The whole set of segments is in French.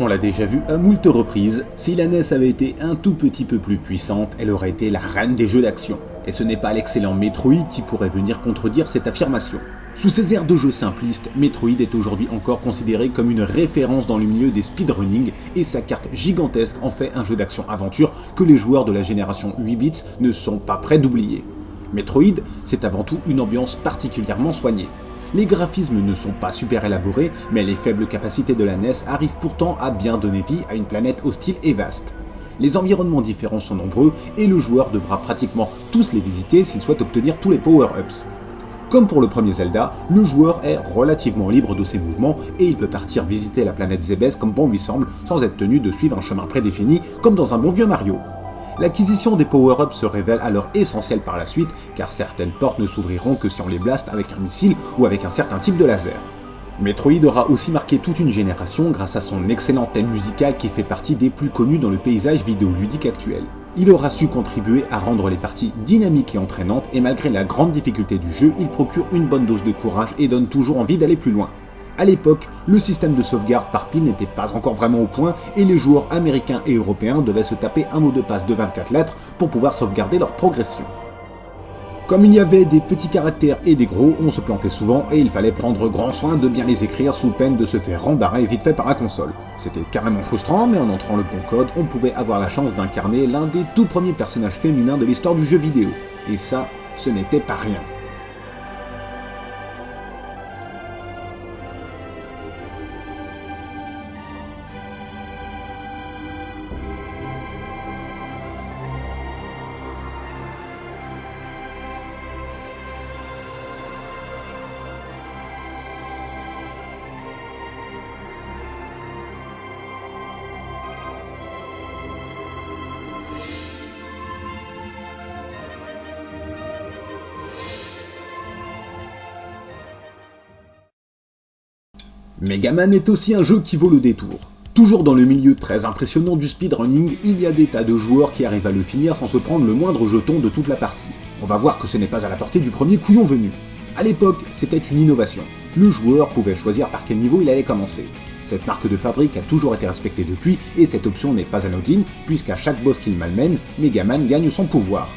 On l'a déjà vu à moult reprises, si la NES avait été un tout petit peu plus puissante, elle aurait été la reine des jeux d'action. Et ce n'est pas l'excellent Metroid qui pourrait venir contredire cette affirmation. Sous ses airs de jeu simplistes, Metroid est aujourd'hui encore considéré comme une référence dans le milieu des speedrunning et sa carte gigantesque en fait un jeu d'action-aventure que les joueurs de la génération 8 bits ne sont pas prêts d'oublier. Metroid, c'est avant tout une ambiance particulièrement soignée. Les graphismes ne sont pas super élaborés, mais les faibles capacités de la NES arrivent pourtant à bien donner vie à une planète hostile et vaste. Les environnements différents sont nombreux et le joueur devra pratiquement tous les visiter s'il souhaite obtenir tous les power-ups. Comme pour le premier Zelda, le joueur est relativement libre de ses mouvements et il peut partir visiter la planète Zébès comme bon lui semble sans être tenu de suivre un chemin prédéfini comme dans un bon vieux Mario. L'acquisition des power-ups se révèle alors essentielle par la suite, car certaines portes ne s'ouvriront que si on les blaste avec un missile ou avec un certain type de laser. Metroid aura aussi marqué toute une génération grâce à son excellent thème musical qui fait partie des plus connus dans le paysage vidéoludique actuel. Il aura su contribuer à rendre les parties dynamiques et entraînantes, et malgré la grande difficulté du jeu, il procure une bonne dose de courage et donne toujours envie d'aller plus loin. A l'époque, le système de sauvegarde par pile n'était pas encore vraiment au point et les joueurs américains et européens devaient se taper un mot de passe de 24 lettres pour pouvoir sauvegarder leur progression. Comme il y avait des petits caractères et des gros, on se plantait souvent et il fallait prendre grand soin de bien les écrire sous peine de se faire rembarrer vite fait par la console. C'était carrément frustrant, mais en entrant le bon code, on pouvait avoir la chance d'incarner l'un des tout premiers personnages féminins de l'histoire du jeu vidéo. Et ça, ce n'était pas rien. Megaman est aussi un jeu qui vaut le détour. Toujours dans le milieu très impressionnant du speedrunning, il y a des tas de joueurs qui arrivent à le finir sans se prendre le moindre jeton de toute la partie. On va voir que ce n'est pas à la portée du premier couillon venu. A l'époque, c'était une innovation. Le joueur pouvait choisir par quel niveau il allait commencer. Cette marque de fabrique a toujours été respectée depuis, et cette option n'est pas anodine, puisqu'à chaque boss qu'il malmène, Megaman gagne son pouvoir.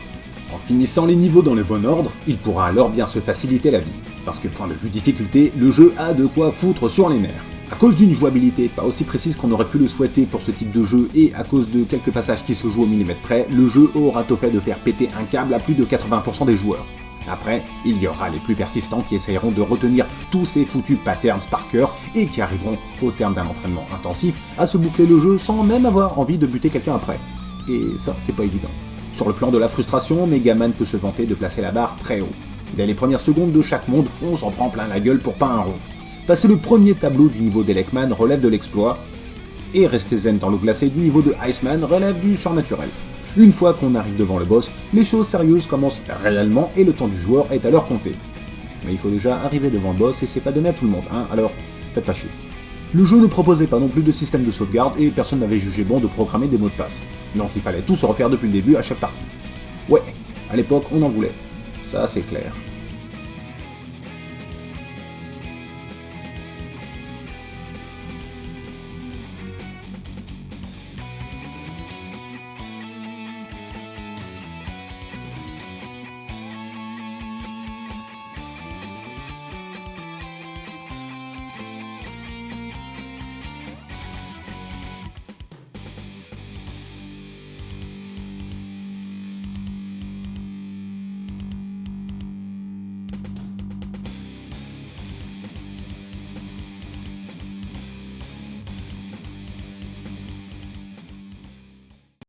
En finissant les niveaux dans le bon ordre, il pourra alors bien se faciliter la vie. Parce que point de vue difficulté, le jeu a de quoi foutre sur les nerfs. À cause d'une jouabilité pas aussi précise qu'on aurait pu le souhaiter pour ce type de jeu et à cause de quelques passages qui se jouent au millimètre près, le jeu aura tôt fait de faire péter un câble à plus de 80% des joueurs. Après, il y aura les plus persistants qui essayeront de retenir tous ces foutus patterns par cœur et qui arriveront, au terme d'un entraînement intensif, à se boucler le jeu sans même avoir envie de buter quelqu'un après. Et ça, c'est pas évident. Sur le plan de la frustration, Megaman peut se vanter de placer la barre très haut. Dès les premières secondes de chaque monde, on s'en prend plein la gueule pour pas un rond. Passer le premier tableau du niveau d'Elekman relève de l'exploit, et rester zen dans l'eau glacée du niveau de Iceman relève du surnaturel. Une fois qu'on arrive devant le boss, les choses sérieuses commencent réellement et le temps du joueur est alors compté. Mais il faut déjà arriver devant le boss et c'est pas donné à tout le monde, hein, alors faites pas chier. Le jeu ne proposait pas non plus de système de sauvegarde et personne n'avait jugé bon de programmer des mots de passe. Donc il fallait tout se refaire depuis le début à chaque partie. Ouais, à l'époque on en voulait. Ça c'est clair.